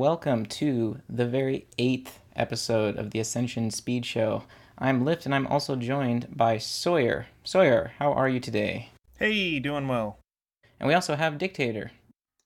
welcome to the very 8th episode of the Ascension Speed Show. I'm Lift, and I'm also joined by Sawyer. Sawyer, how are you today? Hey, doing well. And we also have Dictator.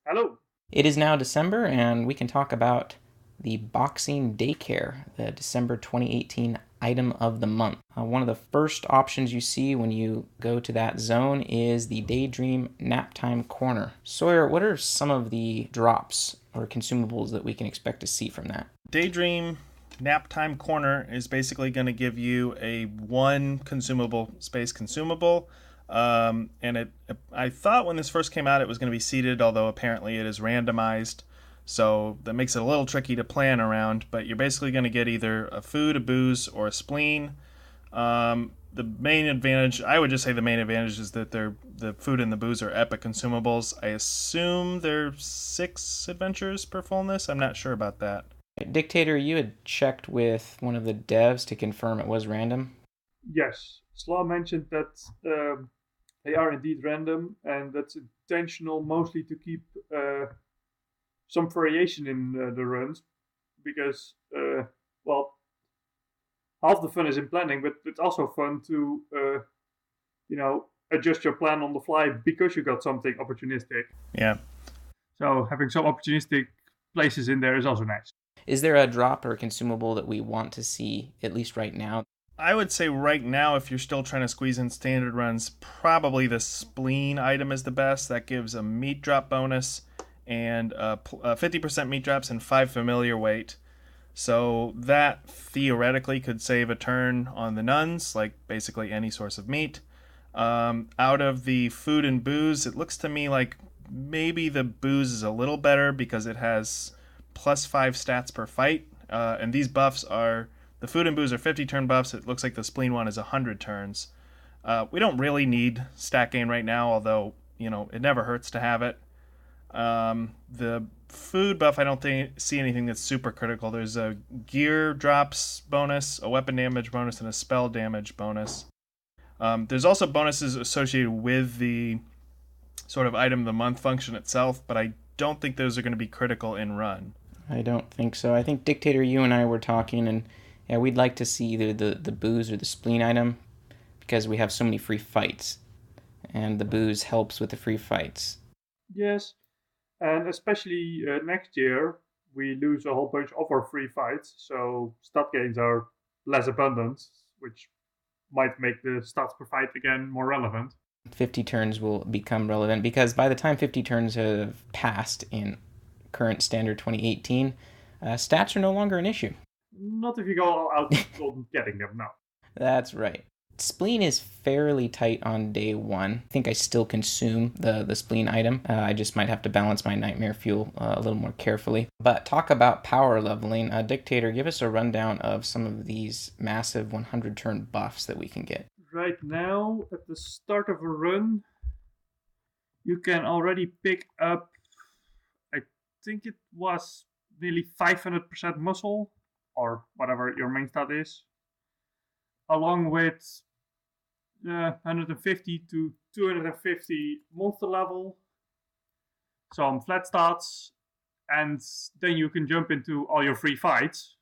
Hello. It is now December, and we can talk about the Boxing Daycare, the December 2018 item of the month. One of the first options you see when you go to that zone is the Daydream Naptime Corner. Sawyer, what are some of the drops or consumables that we can expect to see from that? Daydream Naptime Corner is basically going to give you a one consumable space consumable. I thought when this first came out it was going to be seeded, although apparently it is randomized. So that makes it a little tricky to plan around, but you're basically going to get either a food, a booze, or a spleen. The main advantage, I would just say the main advantage is that the food and the booze are epic consumables. I assume they're 6 adventures per fullness. I'm not sure about that. Dictator, you had checked with one of the devs to confirm it was random? Yes. Slaw mentioned that they are indeed random, and that's intentional mostly to keep some variation in the runs, because, half the fun is in planning, but it's also fun to, adjust your plan on the fly because you got something opportunistic. Yeah. So having some opportunistic places in there is also nice. Is there a drop or a consumable that we want to see, at least right now? I would say right now, if you're still trying to squeeze in standard runs, probably the spleen item is the best. That gives a meat drop bonus and 50% meat drops and 5 familiar weight. So that theoretically could save a turn on the nuns, like basically any source of meat. Out of the food and booze, it looks to me like maybe the booze is a little better because it has plus 5 stats per fight. And these buffs are, the food and booze are 50 turn buffs. It looks like the spleen one is 100 turns. We don't really need stat gain right now, although, it never hurts to have it. The food buff, I don't see anything that's super critical. There's a gear drops bonus, a weapon damage bonus, and a spell damage bonus. There's also bonuses associated with the sort of item of the month function itself, but I don't think those are going to be critical in run. I don't think so. I think Dictator, you and I were talking, and yeah, we'd like to see either the booze or the spleen item because we have so many free fights, and the booze helps with the free fights. Yes. And especially next year, we lose a whole bunch of our free fights, so stat gains are less abundant, which might make the stats per fight again more relevant. 50 turns will become relevant because by the time 50 turns have passed in current standard 2018, stats are no longer an issue. Not if you go all out on getting them, no. That's right. Spleen is fairly tight on day 1. I think I still consume the spleen item. I just might have to balance my nightmare fuel a little more carefully. But talk about power leveling. Dictator, give us a rundown of some of these massive 100 turn buffs that we can get. Right now, at the start of a run, you can already pick up, I think it was nearly 500% muscle, or whatever your main stat is, along with 150 to 250 monster level, some flat stats, and then you can jump into all your free fights.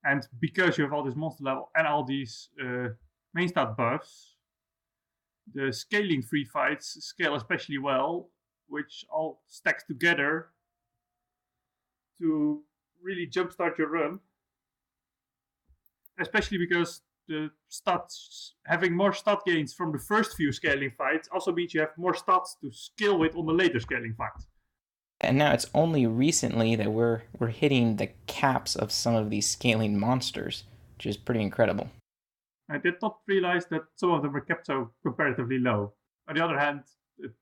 And because you have all this monster level and all these main stat buffs, the scaling free fights scale especially well, which all stacks together to really jumpstart your run. Especially because the stats, having more stat gains from the first few scaling fights also means you have more stats to scale with on the later scaling fights. And now it's only recently that we're hitting the caps of some of these scaling monsters, which is pretty incredible. I did not realize that some of them were kept so comparatively low. On the other hand,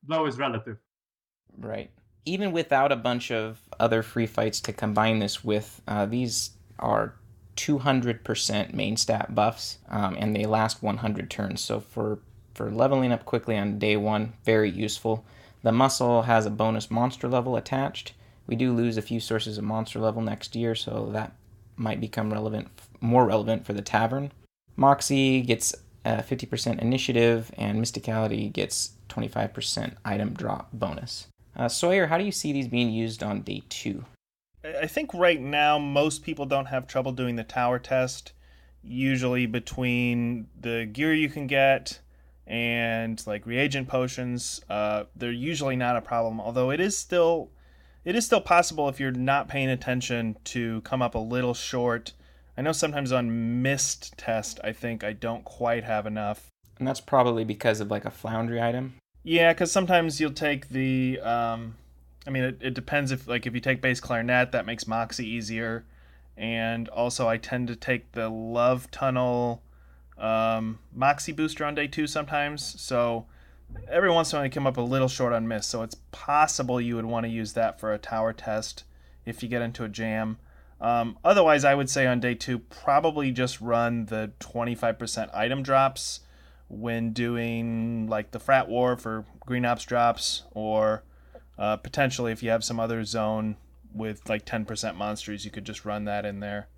low is relative. Right. Even without a bunch of other free fights to combine this with, these are 200% main stat buffs, and they last 100 turns. So for leveling up quickly on day 1, very useful. The muscle has a bonus monster level attached. We do lose a few sources of monster level next year, so that might become more relevant for the tavern. Moxie gets 50% initiative, and Mysticality gets 25% item drop bonus. Sawyer, how do you see these being used on day 2? I think right now most people don't have trouble doing the tower test. Usually between the gear you can get and like reagent potions, they're usually not a problem. Although it is still possible if you're not paying attention to come up a little short. I know sometimes on mist test, I think I don't quite have enough. And that's probably because of like a foundry item. Yeah, because sometimes you'll take the. I mean, it depends if you take bass clarinet, that makes Moxie easier, and also I tend to take the Love Tunnel Moxie booster on day 2 sometimes. So every once in a while, I come up a little short on miss. So it's possible you would want to use that for a tower test if you get into a jam. Otherwise, I would say on day 2, probably just run the 25% item drops when doing like the Frat War for Green Ops drops, or potentially if you have some other zone with like 10% monsters, you could just run that in there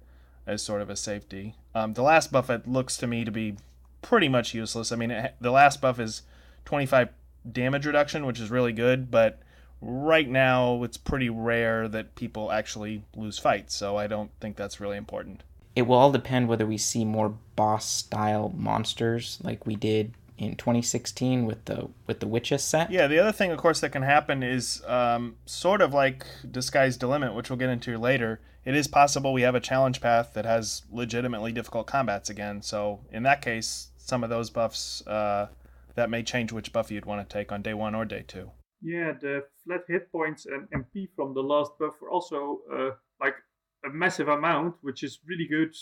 as sort of a safety. The last buff, it looks to me to be pretty much useless. I mean, the last buff is 25 damage reduction, which is really good, but right now it's pretty rare that people actually lose fights, so I don't think that's really important. It will all depend whether we see more boss style monsters like we did in 2016 with the Witches set. Yeah, the other thing, of course, that can happen is sort of like Disguised Delimit, which we'll get into later. It is possible we have a challenge path that has legitimately difficult combats again. So in that case, some of those buffs that may change which buff you'd want to take on day 1 or day 2. Yeah, the flat hit points and MP from the last buff were also like a massive amount, which is really good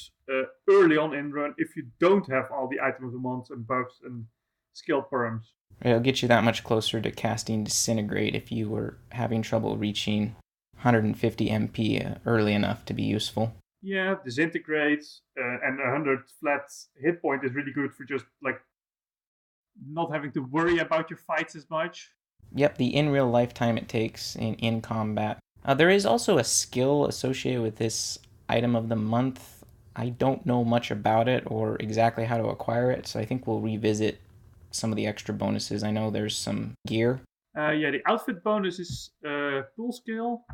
early on in run if you don't have all the item of the month and buffs and skill perms. It'll get you that much closer to casting Disintegrate if you were having trouble reaching 150 MP early enough to be useful. Yeah, Disintegrate and 100 flat hit point is really good for just like not having to worry about your fights as much. Yep, the in real lifetime it takes in combat. There is also a skill associated with this item of the month. I don't know much about it or exactly how to acquire it, so I think we'll revisit some of the extra bonuses. I know there's some gear. Yeah, the outfit bonus is tool skill,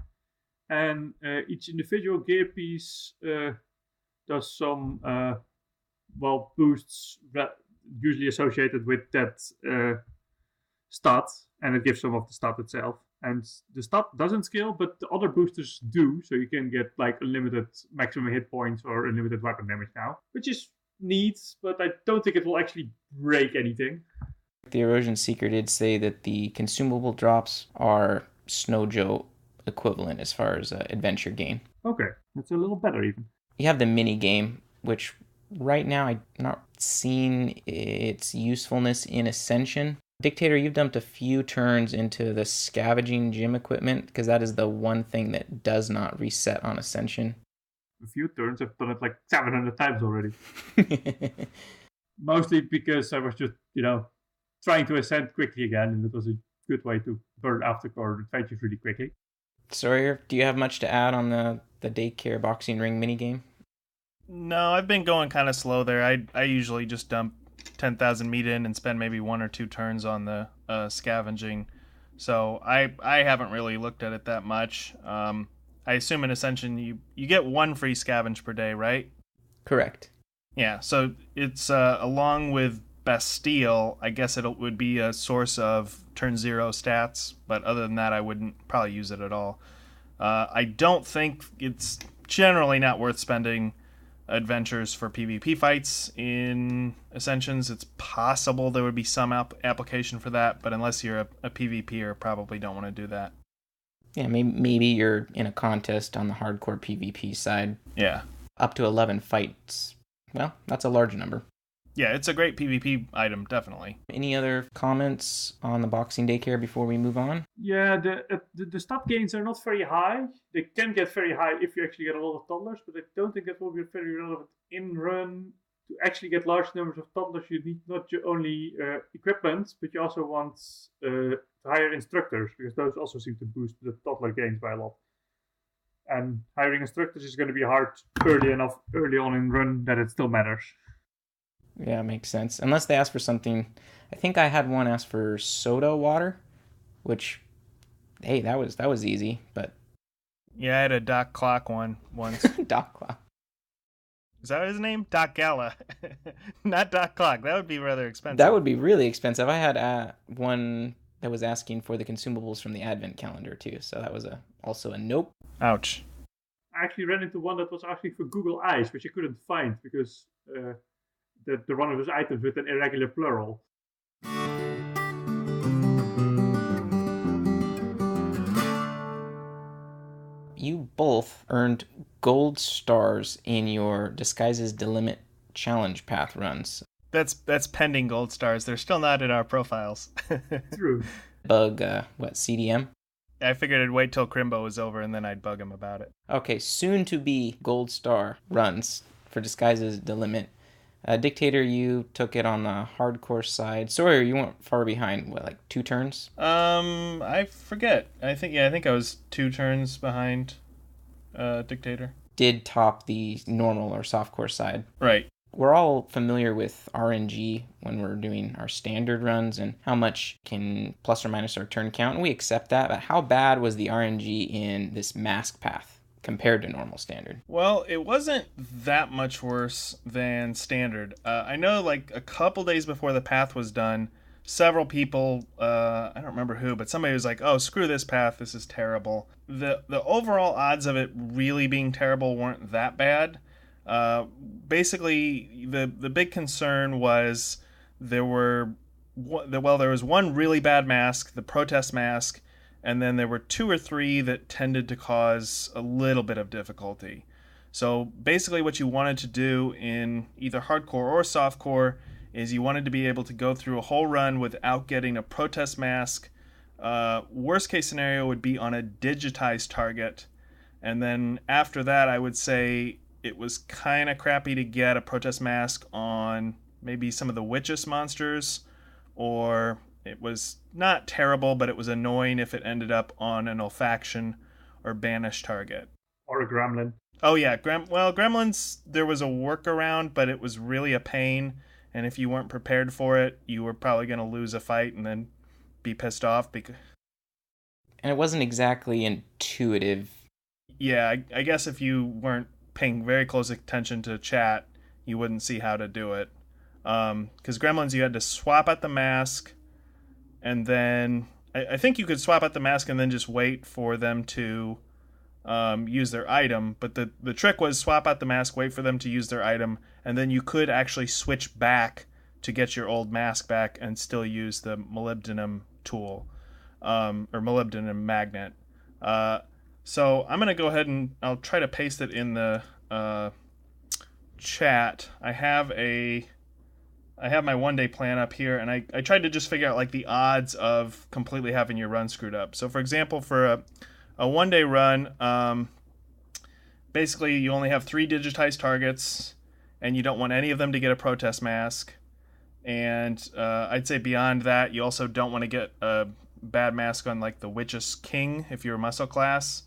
and each individual gear piece does some boosts usually associated with that stat, and it gives some of the stat itself. And the stat doesn't scale, but the other boosters do, so you can get like unlimited maximum hit points or unlimited weapon damage now, which is neat, but I don't think it will actually break anything. The Erosion Seeker did say that the consumable drops are Snow Joe equivalent as far as adventure gain. Okay, that's a little better even. You have the mini game, which right now I'm not seeing its usefulness in Ascension. Dictator, you've dumped a few turns into the scavenging gym equipment, because that is the one thing that does not reset on Ascension. A few turns, I've done it like 700 times already. Mostly because I was just, trying to ascend quickly again, and it was a good way to burn aftercore adventures really quickly. Sawyer, do you have much to add on the daycare boxing ring minigame? No, I've been going kind of slow there. I usually just dump 10,000 meat in and spend maybe 1 or 2 turns on the scavenging. So I haven't really looked at it that much. I assume in Ascension you get 1 free scavenge per day, right? Correct. Yeah, so it's along with Bastille, I guess it would be a source of turn 0 stats, but other than that I wouldn't probably use it at all. I don't think it's generally not worth spending adventures for PvP fights in Ascensions. It's possible there would be some application for that, but unless you're a PvPer, probably don't want to do that. Yeah, maybe you're in a contest on the hardcore PvP side. Yeah. Up to 11 fights. Well, that's a large number. Yeah, it's a great PvP item, definitely. Any other comments on the boxing daycare before we move on? Yeah, the stat gains are not very high. They can get very high if you actually get a lot of toddlers, but I don't think that will be very relevant in run. To actually get large numbers of toddlers, you need not only equipment, but you also want to hire instructors, because those also seem to boost the toddler gains by a lot. And hiring instructors is going to be hard early on in run that it still matters. Yeah, makes sense. Unless they ask for something. I think I had one ask for soda water, which, hey, that was easy. But Yeah, I had a Doc Clock one once. Doc Clock. Is that his name? Doc Gala. Not Doc Clock. That would be rather expensive. That would be really expensive. I had one that was asking for the consumables from the advent calendar too, so that was also a nope. Ouch. I actually ran into one that was asking for Google Eyes, which I couldn't find because they're one of those items with an irregular plural. You both earned gold stars in your Disguises Delimit challenge path runs. That's pending gold stars. They're still not in our profiles. True. Bug, CDM? I figured I'd wait till Crimbo was over and then I'd bug him about it. Okay, soon to be gold star runs for Disguises Delimit. Dictator, you took it on the hardcore side. Sawyer, you weren't far behind. What, like 2 turns? I forget. I think I was 2 turns behind Dictator. Did top the normal or softcore side. Right. We're all familiar with RNG when we're doing our standard runs and how much can plus or minus our turn count, and we accept that, but how bad was the RNG in this mask path compared to normal standard? Well, it wasn't that much worse than standard. I know like a couple days before the path was done, several people, I don't remember who, but somebody was like, oh, screw this path, this is terrible. The overall odds of it really being terrible weren't that bad. Basically, the big concern was there was one really bad mask, the protest mask, and then there were 2 or 3 that tended to cause a little bit of difficulty. So basically what you wanted to do in either hardcore or softcore is you wanted to be able to go through a whole run without getting a protest mask. Worst case scenario would be on a digitized target. And then after that, I would say it was kind of crappy to get a protest mask on maybe some of the witches monsters, or it was not terrible, but it was annoying if it ended up on an olfaction or banished target. Or a gremlin. Oh yeah, gremlins, there was a workaround, but it was really a pain, and if you weren't prepared for it, you were probably going to lose a fight and then be pissed off. And it wasn't exactly intuitive. Yeah, I guess if you weren't paying very close attention to chat, you wouldn't see how to do it. Because gremlins, you had to swap out the mask, and then I think you could swap out the mask and then just wait for them to use their item. But the trick was swap out the mask, wait for them to use their item, and then you could actually switch back to get your old mask back and still use the molybdenum tool, or molybdenum magnet. So I'm going to go ahead and I'll try to paste it in the chat. I have my 1-day plan up here, and I tried to just figure out like the odds of completely having your run screwed up. So for example, for a 1-day run, basically you only have 3 digitized targets, and you don't want any of them to get a protest mask. And I'd say beyond that, you also don't want to get a bad mask on like the Witch's King if you're a muscle class.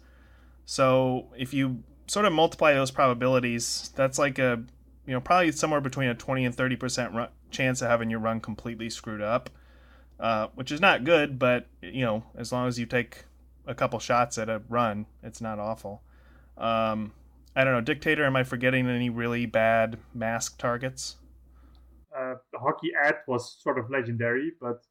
So if you sort of multiply those probabilities, that's like probably somewhere between a 20 and 30% chance of having your run completely screwed up, which is not good, but as long as you take a couple shots at a run, it's not awful. I don't know, Dictator, am I forgetting any really bad mask targets? The hockey ad was sort of legendary, but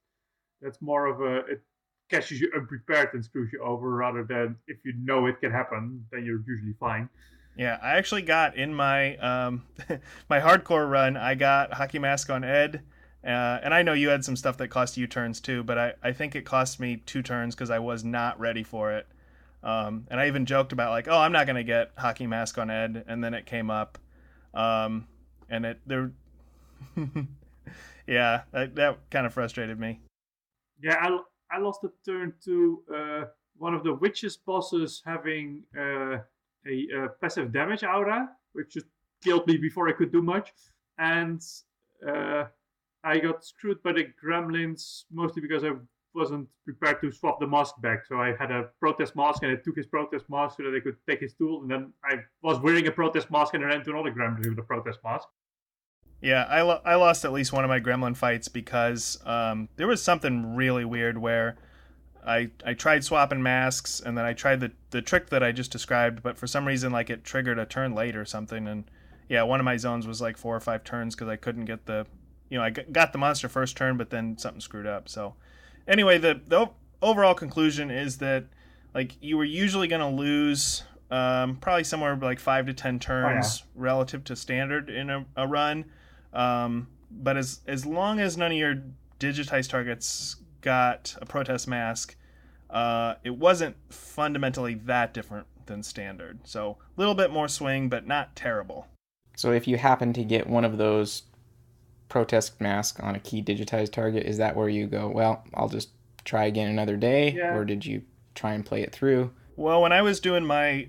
that's more of it catches you unprepared and screws you over, rather than if you know it can happen, then you're usually fine. Yeah, I actually got in my my hardcore run, I got hockey mask on Ed, and I know you had some stuff that cost you turns too, but I think it cost me 2 turns because I was not ready for it. And I even joked about like, oh, I'm not going to get hockey mask on Ed, and then it came up. And yeah, that kind of frustrated me. Yeah, I lost a turn to one of the witches bosses having a passive damage aura, which just killed me before I could do much. And I got screwed by the gremlins, mostly because I wasn't prepared to swap the mask back. So I had a protest mask, and I took his protest mask so that I could take his tool. And then I was wearing a protest mask, and I ran to another gremlin with a protest mask. Yeah, I lost at least one of my gremlin fights because there was something really weird where I tried swapping masks, and then I tried the trick that I just described, but for some reason, like, it triggered a turn late or something, and yeah, one of my zones was like 4 or 5 turns because I couldn't get I got the monster first turn, but then something screwed up. So anyway, the overall conclusion is that, like, you were usually going to lose probably somewhere like 5 to 10 turns relative to standard in a run, but as long as none of your digitized targets got a protest mask, it wasn't fundamentally that different than standard. So a little bit more swing, but not terrible. So if you happen to get one of those protest masks on a key digitized target, is that where you go, well, I'll just try again another day? Yeah. Or did you try and play it through? Well, when I was doing my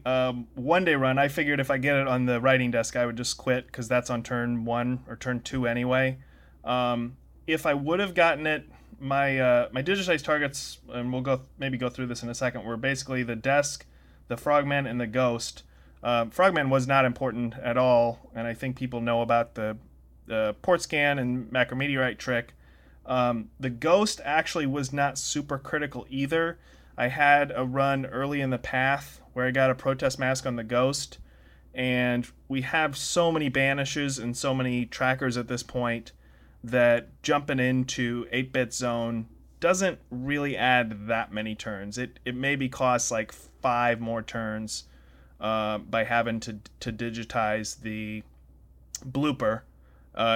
one-day run, I figured if I get it on the writing desk, I would just quit because that's on turn 1 or turn 2 anyway. If I would have gotten it, my digitized targets, and we'll maybe go through this in a second, were basically the desk, the frogman, and the ghost. Frogman was not important at all, and I think people know about the port scan and macrometeorite trick. The ghost actually was not super critical either. I had a run early in the path where I got a protest mask on the ghost, and we have so many banishes and so many trackers at this point that jumping into 8-bit zone doesn't really add that many turns. It maybe costs like 5 more turns by having to digitize the blooper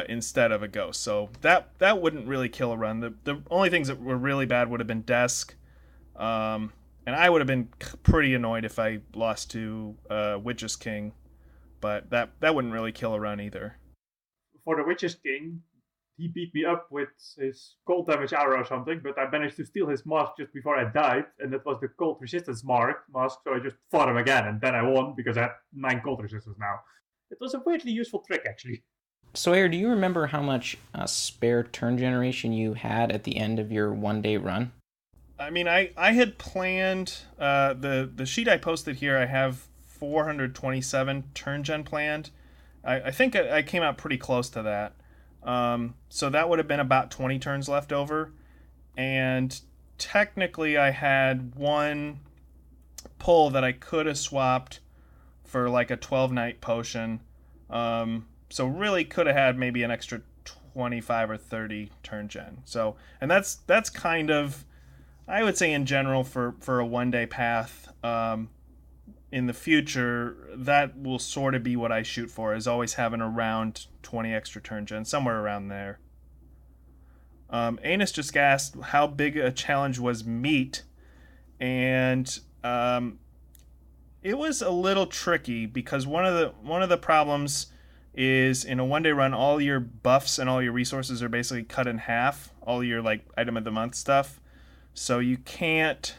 instead of a ghost. So that wouldn't really kill a run. The only things that were really bad would have been desk, and I would have been pretty annoyed if I lost to Witch's King, but that wouldn't really kill a run either. For the Witch's King, he beat me up with his cold damage arrow or something, but I managed to steal his mask just before I died, and that was the cold resistance mask, so I just fought him again, and then I won because I had 9 cold resistance now. It was a weirdly useful trick, actually. Sawyer, do you remember how much spare turn generation you had at the end of your one-day run? I mean, I had planned, the sheet I posted here, I have 427 turn gen planned. I think I came out pretty close to that. So that would have been about 20 turns left over. And technically I had one pull that I could have swapped for like a 12-night potion. So really could have had maybe an extra 25 or 30 turn gen. So, and that's kind of, I would say in general for a one-day path, in the future, that will sort of be what I shoot for, is always having around 20 extra turn gen, somewhere around there. Anus just asked how big a challenge was meat, and it was a little tricky because one of the problems is in a one-day run, all your buffs and all your resources are basically cut in half, all your like item of the month stuff. So you can't,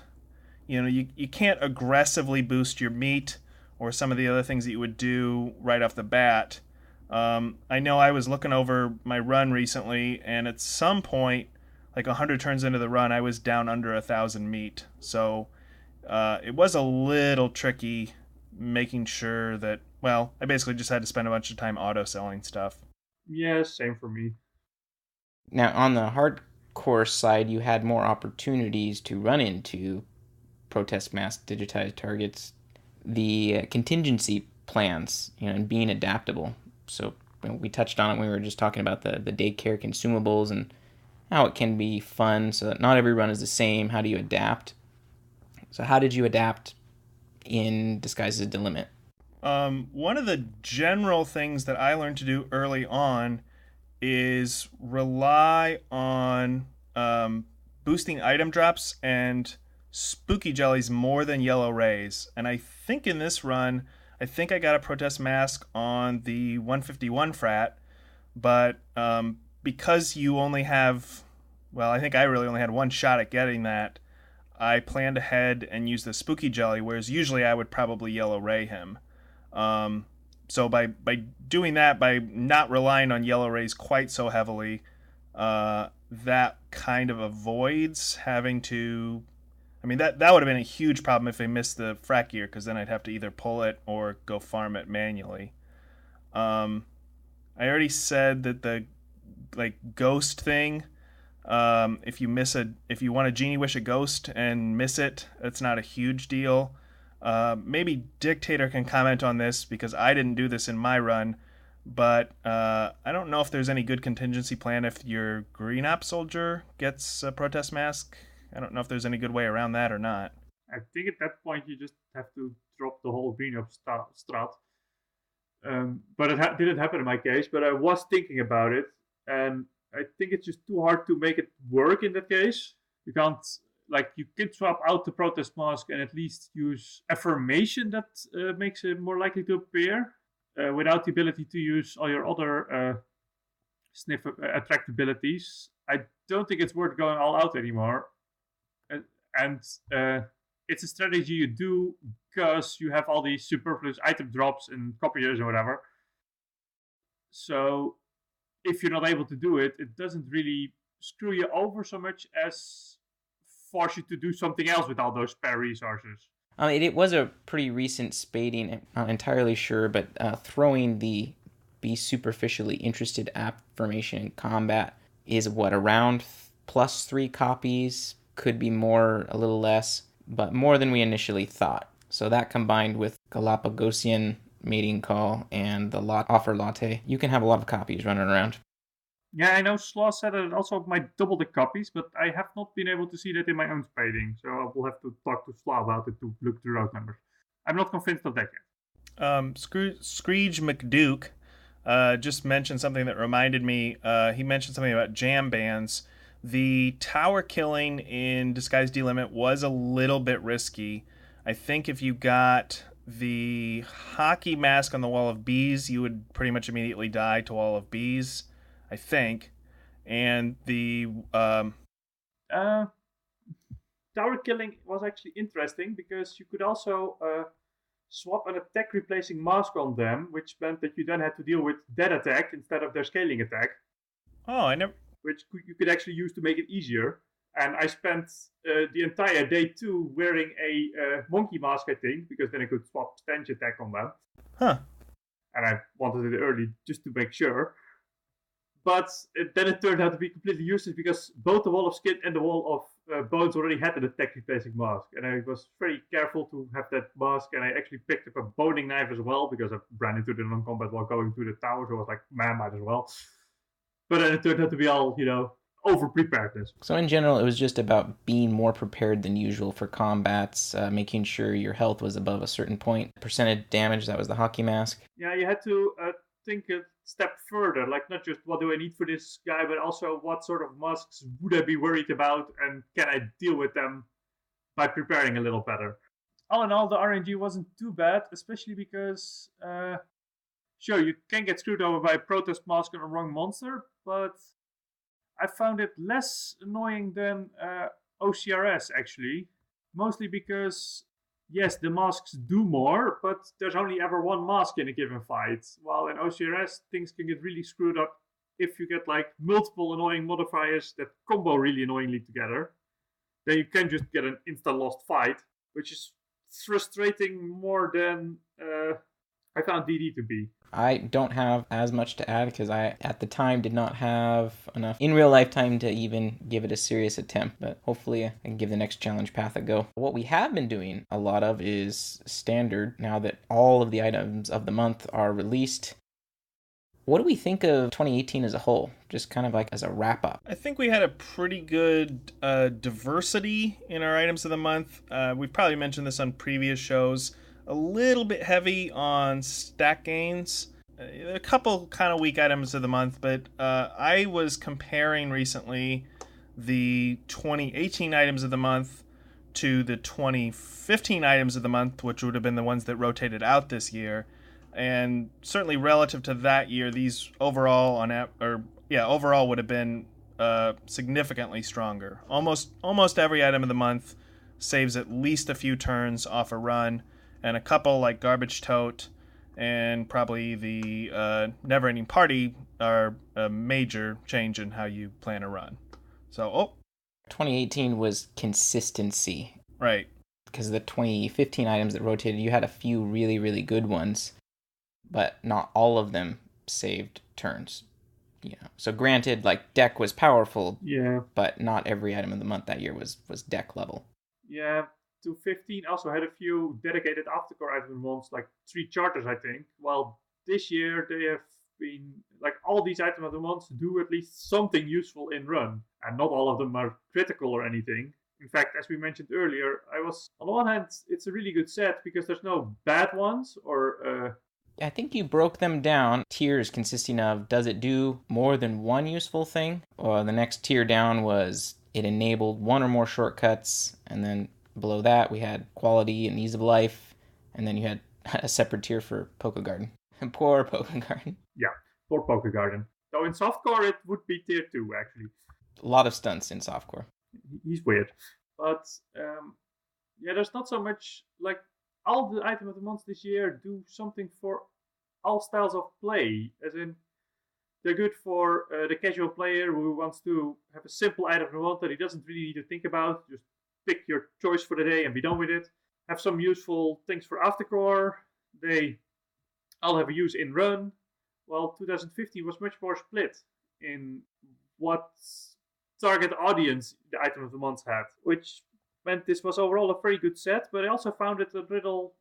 you can't aggressively boost your meat or some of the other things that you would do right off the bat. I know I was looking over my run recently, and at some point, like 100 turns into the run, I was down under 1,000 meat. So it was a little tricky making sure that, well, I basically just had to spend a bunch of time auto-selling stuff. Yeah, same for me. Now, on the hardcore side, you had more opportunities to run into protest mask digitized targets. The contingency plans, and being adaptable. So we touched on it when we were just talking about the daycare consumables and how it can be fun, so that not every run is the same. How do you adapt? So how did you adapt in Disguises Delimit? One of the general things that I learned to do early on is rely on boosting item drops and spooky jellies more than yellow rays. And I think in this run, I got a protest mask on the 151 frat, but because you only have, well, I think I really only had one shot at getting that, I planned ahead and used the spooky jelly, whereas usually I would probably yellow ray him. So by doing that, by not relying on yellow rays quite so heavily, that kind of avoids having to, I mean, that would have been a huge problem if I missed the frac gear, because then I'd have to either pull it or go farm it manually. I already said that the ghost thing, If you want to Genie Wish a Ghost and miss it, it's not a huge deal. Maybe Dictator can comment on this because I didn't do this in my run, but I don't know if there's any good contingency plan if your Green Op Soldier gets a Protest Mask. I don't know if there's any good way around that or not. I think at that point you just have to drop the whole green up strat. But it didn't happen in my case, but I was thinking about it, and I think it's just too hard to make it work in that case. You can't, like, you can swap out the Protest Mask and at least use Affirmation that makes it more likely to appear, without the ability to use all your other sniff attract abilities. I don't think it's worth going all out anymore. And it's a strategy you do because you have all these superfluous item drops and copiers or whatever. So if you're not able to do it, it doesn't really screw you over so much as force you to do something else with all those spare resources. It was a pretty recent spading. I'm not entirely sure, but throwing the be superficially interested affirmation in combat is around +3 copies. Could be more, a little less, but more than we initially thought. So that combined with Galapagosian mating call and the offer latte, you can have a lot of copies running around. Yeah, I know Slaw said that it also might double the copies, but I have not been able to see that in my own spading, so I will have to talk to Slaw about it to look through those numbers. I'm not convinced of that yet. Screege McDuke just mentioned something that reminded me. He mentioned something about jam bands. The tower killing in Disguise Delimit was a little bit risky. I think if you got the hockey mask on the Wall of Bees, you would pretty much immediately die to Wall of Bees, I think. And the tower killing was actually interesting because you could also swap an attack replacing mask on them, which meant that you then had to deal with that attack instead of their scaling attack. Oh, I never... Which you could actually use to make it easier. And I spent the entire day 2 wearing a monkey mask, I think, because then I could swap stench attack on them. Huh. And I wanted it early just to make sure. But then it turned out to be completely useless because both the Wall of Skin and the Wall of Bones already had an attack replacing mask. And I was very careful to have that mask. And I actually picked up a boning knife as well because I ran into the non-combat while going through the tower. So I was like, man, might as well. But then it turned out to be all, over-preparedness. So in general, it was just about being more prepared than usual for combats, making sure your health was above a certain point. Percentage damage, that was the hockey mask. Yeah, you had to think a step further. Like, not just what do I need for this guy, but also what sort of masks would I be worried about and can I deal with them by preparing a little better. All in all, the RNG wasn't too bad, especially because... sure, you can get screwed over by a Protest Mask on a wrong monster, but I found it less annoying than OCRS, actually. Mostly because, yes, the masks do more, but there's only ever one mask in a given fight. While in OCRS, things can get really screwed up if you get, like, multiple annoying modifiers that combo really annoyingly together. Then you can just get an insta-lost fight, which is frustrating more than... I found DD to be. I don't have as much to add because I, at the time, did not have enough in real life time to even give it a serious attempt. But hopefully I can give the next challenge path a go. What we have been doing a lot of is standard now that all of the items of the month are released. What do we think of 2018 as a whole? Just kind of like as a wrap up. I think we had a pretty good diversity in our items of the month. We've probably mentioned this on previous shows. A little bit heavy on stack gains. A couple kind of weak items of the month, but I was comparing recently the 2018 items of the month to the 2015 items of the month, which would have been the ones that rotated out this year. And certainly relative to that year, these overall overall would have been significantly stronger. Almost every item of the month saves at least a few turns off a run. And a couple like Garbage Tote and probably the Never Ending Party are a major change in how you plan a run. So, 2018 was consistency. Right. Because the 2015 items that rotated, you had a few really, really good ones, but not all of them saved turns. Yeah. So granted, like, deck was powerful, Yeah. but not every item of the month that year was deck level. Yeah. 215 also had a few dedicated aftercore item ones, like 3 charters, I think. While this year they have been, like, all these item of the months do at least something useful in run, and not all of them are critical or anything. In fact, as we mentioned earlier, on the one hand, it's a really good set because there's no bad ones or I think you broke them down, tiers consisting of, does it do more than one useful thing? Or the next tier down was, it enabled one or more shortcuts, and then below that we had quality and ease of life, and then you had a separate tier for Poke Garden. Poor Poke Garden. Yeah, for Poke Garden. So in softcore it would be tier 2 actually. A lot of stunts in softcore. He's weird. But yeah, there's not so much, like, all the item of the month this year do something for all styles of play. As in, they're good for the casual player who wants to have a simple item of the month that he doesn't really need to think about. Just pick your choice for the day and be done with it. Have some useful things for aftercore. They all have a use in run. While 2015 was much more split in what target audience the item of the month had, which meant this was overall a very good set, but I also found it a little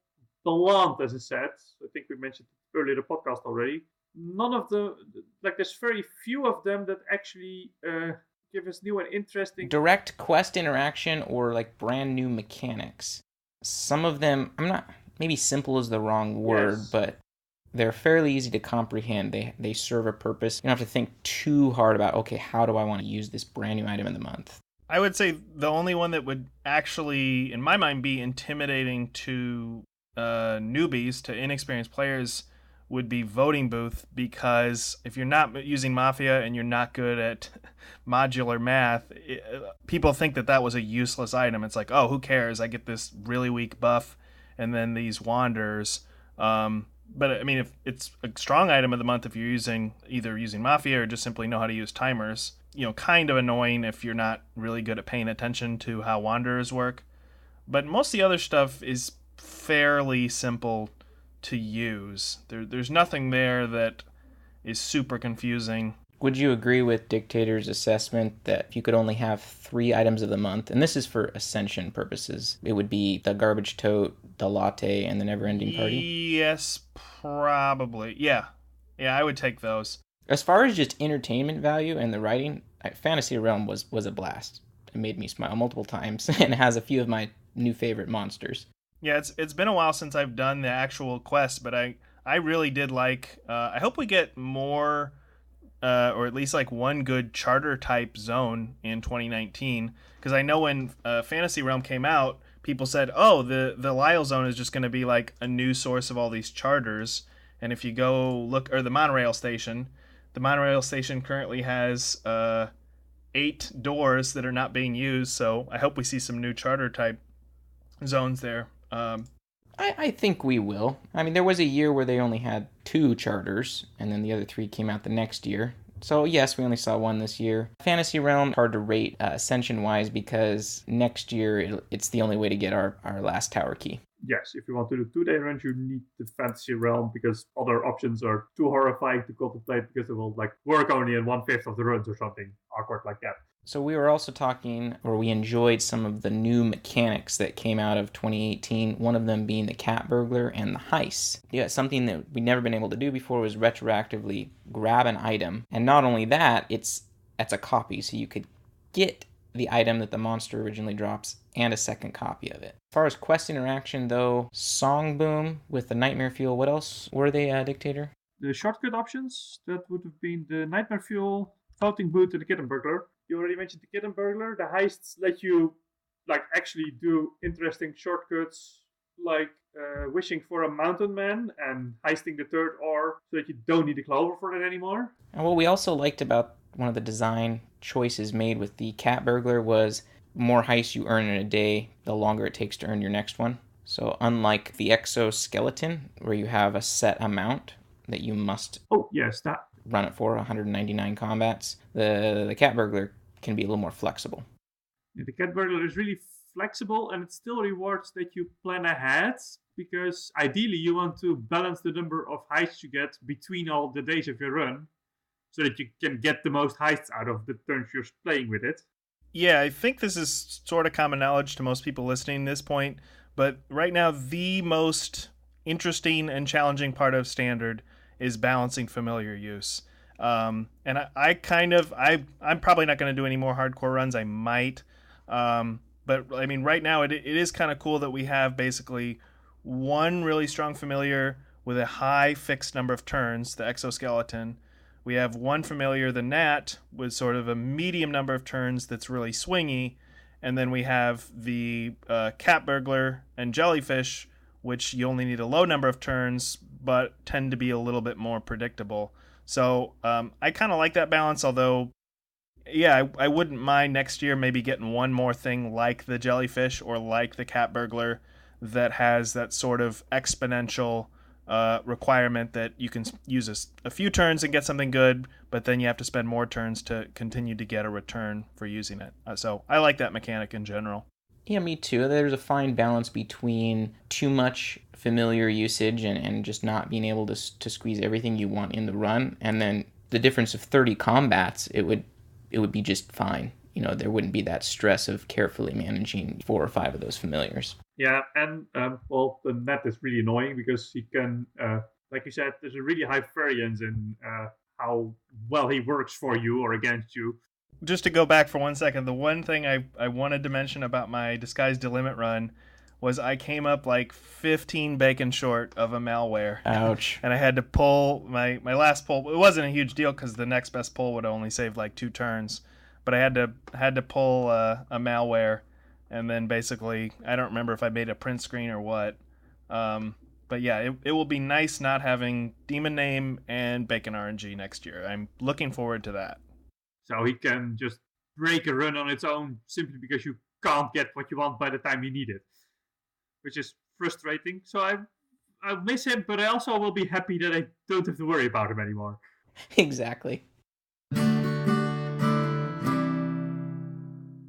bland as a set. I think we mentioned it earlier in the podcast already. None of the, like, there's very few of them that actually give us new and interesting direct quest interaction or like brand new mechanics. Some of them, I'm not, maybe simple is the wrong word, Yes. but they're fairly easy to comprehend. They serve a purpose. You don't have to think too hard about, okay, how do I want to use this brand new item of the month? I would say the only one that would actually, in my mind, be intimidating to newbies, to inexperienced players, would be Voting Booth, because if you're not using Mafia and you're not good at modular math, people think that was a useless item. It's like, oh, who cares? I get this really weak buff and then these Wanderers. But I mean, if it's a strong item of the month, if you're either using Mafia or just simply know how to use timers, kind of annoying if you're not really good at paying attention to how Wanderers work. But most of the other stuff is fairly simple to use. There's nothing there that is super confusing. Would you agree with Dictator's assessment that if you could only have 3 items of the month, and this is for Ascension purposes, it would be the Garbage Tote, the Latte, and the Never-Ending Party? Yes, probably. Yeah, I would take those. As far as just entertainment value and the writing, Fantasy Realm was a blast. It made me smile multiple times, and it has a few of my new favorite monsters. Yeah, it's been a while since I've done the actual quest, but I really did like... I hope we get more... or at least like one good charter type zone in 2019, because I know when Fantasy Realm came out, people said, oh, the Lyle zone is just going to be like a new source of all these charters. And if you go look, or the monorail station currently has 8 doors that are not being used, so I hope we see some new charter type zones there. I think we will. I mean, there was a year where they only had 2 charters, and then the other 3 came out the next year. So yes, we only saw 1 this year. Fantasy Realm, hard to rate Ascension-wise, because next year it's the only way to get our last tower key. Yes, if you want to do 2-day runs, you need the Fantasy Realm, because other options are too horrifying to contemplate, because they will, like, work only in 1/5 of the runs or something awkward like that. So we were also talking, or we enjoyed some of the new mechanics that came out of 2018, one of them being the cat burglar and the heist. Yeah, something that we'd never been able to do before was retroactively grab an item. And not only that, that's a copy, so you could get the item that the monster originally drops and a second copy of it. As far as quest interaction, though, Song Boom with the Nightmare Fuel, what else were they, Dictator? The shortcut options, that would have been the Nightmare Fuel, Voting Booth, and the Kitten Burglar. You already mentioned the Kitten Burglar. The heists let you, like, actually do interesting shortcuts, like wishing for a mountain man and heisting the third ore so that you don't need a clover for that anymore. And what we also liked about one of the design choices made with the cat burglar was more heists you earn in a day, the longer it takes to earn your next one. So unlike the exoskeleton, where you have a set amount that you must run it for 199 combats, the cat burglar can be a little more flexible. Yeah, the cat burglar is really flexible, and it still rewards that you plan ahead, because ideally you want to balance the number of heists you get between all the days of your run. so that you can get the most heists out of the turns you're playing with it. Yeah, I think this is sort of common knowledge to most people listening to this point, but right now the most interesting and challenging part of Standard is balancing familiar use. And I'm probably not going to do any more hardcore runs. I might. But I mean, right now it is kind of cool that we have basically one really strong familiar with a high fixed number of turns, the exoskeleton. We have one familiar, the Gnat, with sort of a medium number of turns that's really swingy. And then we have the Cat Burglar and Jellyfish, which you only need a low number of turns, but tend to be a little bit more predictable. So I kind of like that balance, although, yeah, I wouldn't mind next year maybe getting one more thing like the Jellyfish or like the Cat Burglar that has that sort of exponential requirement that you can use a few turns and get something good, but then you have to spend more turns to continue to get a return for using it. So I like that mechanic in general. Yeah, me too. There's a fine balance between too much familiar usage and just not being able to squeeze everything you want in the run, and then the difference of 30 combats, it would be just fine. There wouldn't be that stress of carefully managing 4 or 5 of those familiars. Yeah, and the net is really annoying because he can, like you said, there's a really high variance in how well he works for you or against you. Just to go back for 1 second, the one thing I wanted to mention about my Disguised Delimit run was I came up like 15 bacon short of a malware. Ouch. And I had to pull my last pull. It wasn't a huge deal because the next best pull would have only saved like 2 turns. But I had to pull a malware. And then basically, I don't remember if I made a print screen or what. But yeah, it will be nice not having Demon Name and Bacon RNG next year. I'm looking forward to that. So he can just break a run on its own simply because you can't get what you want by the time you need it, which is frustrating. So I miss him, but I also will be happy that I don't have to worry about him anymore. Exactly.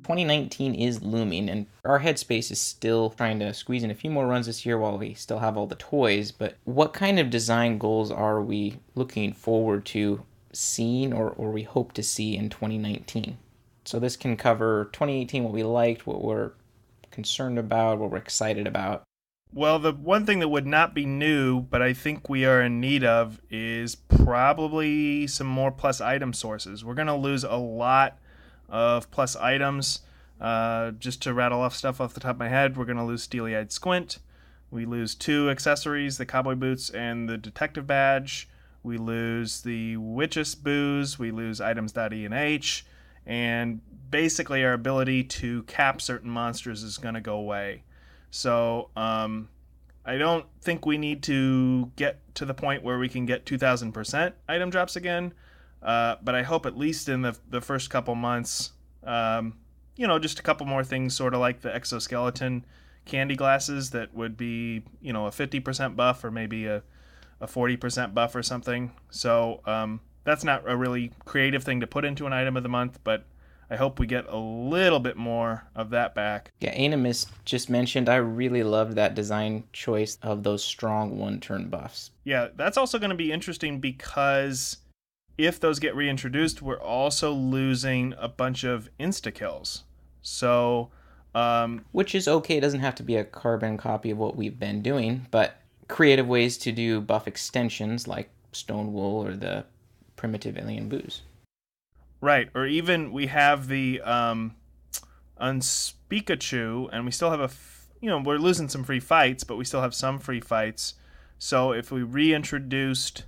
2019 is looming, and our headspace is still trying to squeeze in a few more runs this year while we still have all the toys. But what kind of design goals are we looking forward to seeing or we hope to see in 2019? So this can cover 2018, what we liked, what we're concerned about, what we're excited about. Well, the one thing that would not be new, but I think we are in need of, is probably some more plus item sources. We're going to lose a lot of plus items. Just to rattle off stuff off the top of my head, we're going to lose Steely-Eyed Squint. We lose 2 accessories, the cowboy boots and the detective badge. We lose the Witch's Booze. We lose items.E&H. And basically our ability to cap certain monsters is going to go away. So I don't think we need to get to the point where we can get 2,000% item drops again. But I hope at least in the first couple months, just a couple more things, sort of like the exoskeleton candy glasses that would be, a 50% buff or maybe a 40% buff or something. So that's not a really creative thing to put into an item of the month, but I hope we get a little bit more of that back. Yeah, Animus just mentioned, I really loved that design choice of those strong 1-turn buffs. Yeah, that's also going to be interesting because if those get reintroduced, we're also losing a bunch of insta-kills. So, which is okay. It doesn't have to be a carbon copy of what we've been doing, but creative ways to do buff extensions like Stone Wool or the Primitive Alien Booze. Right, or even we have the Unspeakachu, and we still have we're losing some free fights, but we still have some free fights. So if we reintroduced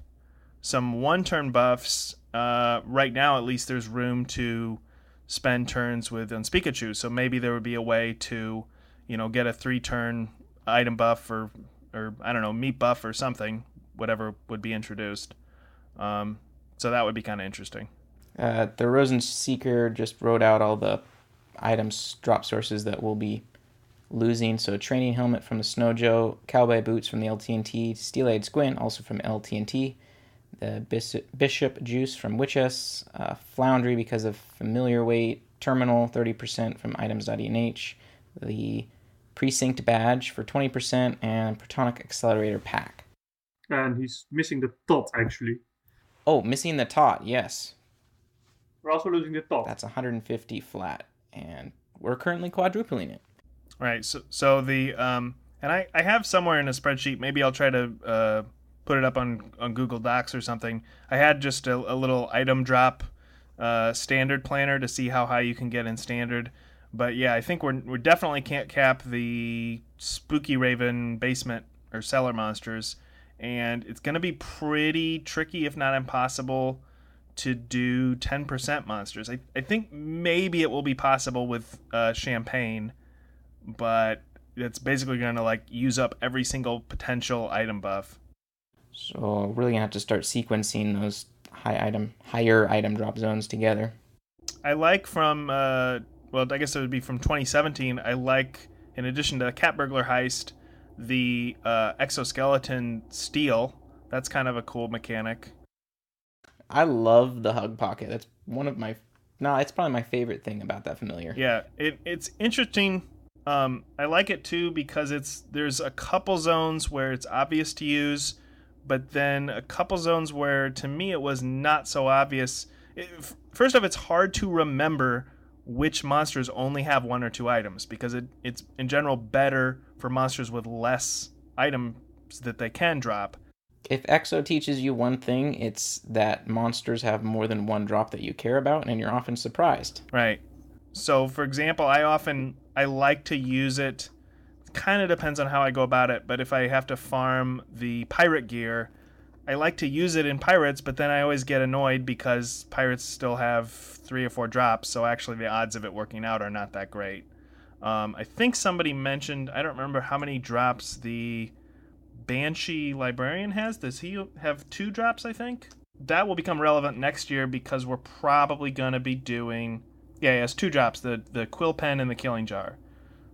some 1-turn buffs, right now at least there's room to spend turns with Unspeakachu. So maybe there would be a way to, get a 3-turn item buff or I don't know, meat buff or something, whatever would be introduced. So that would be kind of interesting. The Rosen Seeker just wrote out all the items drop sources that we'll be losing. So training helmet from the Snow Joe, cowboy boots from the LTNT, Steel-Eyed Squint also from LTNT, the Bishop Juice from Witchess, Floundry because of familiar weight, Terminal 30% from items.E&H, the Precinct Badge for 20%, and Protonic Accelerator Pack. And he's missing the tot, actually. Oh, missing the tot, yes. We're also losing the top. That's 150 flat, and we're currently quadrupling it. Right. So the and I have somewhere in a spreadsheet. Maybe I'll try to put it up on Google Docs or something. I had just a little item drop standard planner to see how high you can get in standard. But yeah, I think we definitely can't cap the Spooky Raven basement or cellar monsters, and it's going to be pretty tricky, if not impossible, to do 10% monsters. I think maybe it will be possible with Champagne, but it's basically going to like use up every single potential item buff. So we're really gonna have to start sequencing those higher item drop zones together. I like from well, I guess it would be from 2017. I like, in addition to the Cat Burglar Heist, the exoskeleton steal. That's kind of a cool mechanic. I love the hug pocket. That's one of my it's probably my favorite thing about that familiar. Yeah, it's interesting. I like it too because there's a couple zones where it's obvious to use, but then a couple zones where to me it was not so obvious. First off, it's hard to remember which monsters only have one or two items because it's in general better for monsters with less items that they can drop. If EXO teaches you one thing, it's that monsters have more than one drop that you care about, and you're often surprised. Right. So, for example, I like to use it. Kind of depends on how I go about it, but if I have to farm the pirate gear, I like to use it in pirates, but then I always get annoyed because pirates still have 3 or 4 drops, so actually the odds of it working out are not that great. I think somebody mentioned, I don't remember how many drops the Banshee Librarian has. Does he have 2 drops, I think? That will become relevant next year because we're probably going to be doing... Yeah, he has 2 drops, the Quill Pen and the Killing Jar.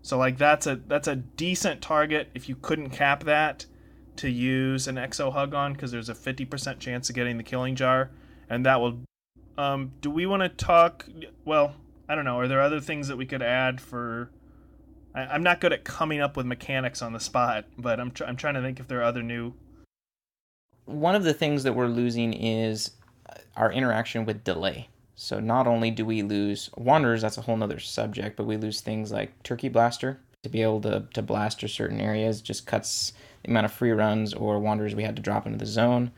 So like that's a decent target if you couldn't cap that to use an Exo Hug on, because there's a 50% chance of getting the Killing Jar, and that will... do we want to talk... Well, I don't know. Are there other things that we could add for... I'm not good at coming up with mechanics on the spot, but I'm trying to think if there are other new... One of the things that we're losing is our interaction with delay. So not only do we lose Wanderers, that's a whole nother subject, but we lose things like Turkey Blaster. To be able to blaster certain areas just cuts the amount of free runs or Wanderers we had to drop into the zone.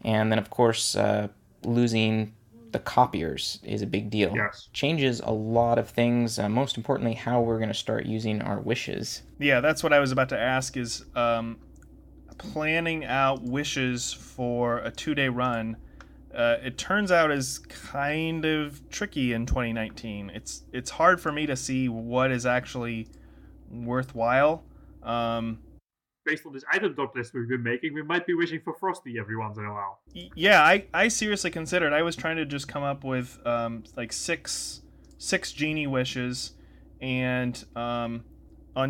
And then, of course, losing the copiers is a big deal. Yes. Changes a lot of things, most importantly, how we're going to start using our wishes. Yeah, that's what I was about to ask is planning out wishes for a 2-day run. It turns out is kind of tricky in 2019. It's hard for me to see what is actually worthwhile. Based on this item drop list we've been making, we might be wishing for Frosty every once in a while. Yeah, I seriously considered. I was trying to just come up with like six genie wishes, and on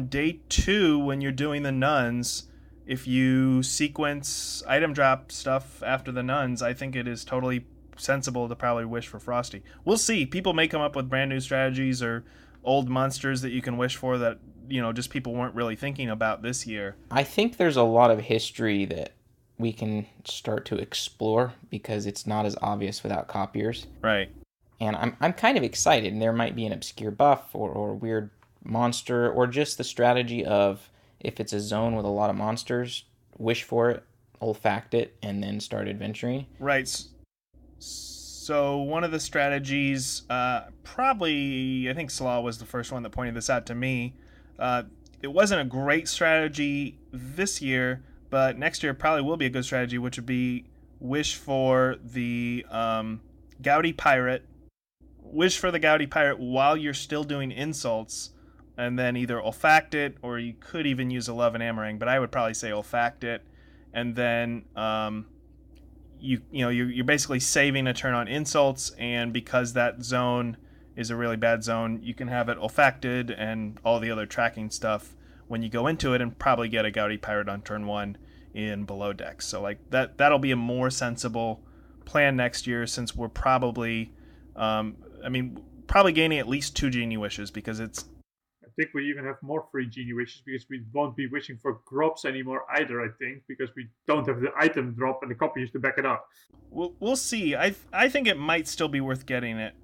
day 2 when you're doing the nuns, if you sequence item drop stuff after the nuns, I think it is totally sensible to probably wish for Frosty. We'll see. People may come up with brand new strategies or old monsters that you can wish for that, just people weren't really thinking about this year. I think there's a lot of history that we can start to explore because it's not as obvious without copiers. Right. And I'm kind of excited. There might be an obscure buff or weird monster or just the strategy of, if it's a zone with a lot of monsters, wish for it, olfact it, and then start adventuring. Right. So one of the strategies, probably, I think Slaw was the first one that pointed this out to me. It wasn't a great strategy this year, but next year probably will be a good strategy, which would be wish for the Gouty Pirate. Wish for the Gouty Pirate while you're still doing insults, and then either olfact it, or you could even use a Love and Amarang, but I would probably say olfact it, and then you're basically saving a turn on insults, and because that zone is a really bad zone, you can have it olfacted and all the other tracking stuff when you go into it, and probably get a Gouty Pirate on turn 1 in below decks. So like that'll be a more sensible plan next year, since we're probably probably gaining at least 2 genie wishes, because it's think we even have more free genie wishes because we won't be wishing for drops anymore either, I think, because we don't have the item drop and the copies to back it up. We'll see. I think it might still be worth getting it.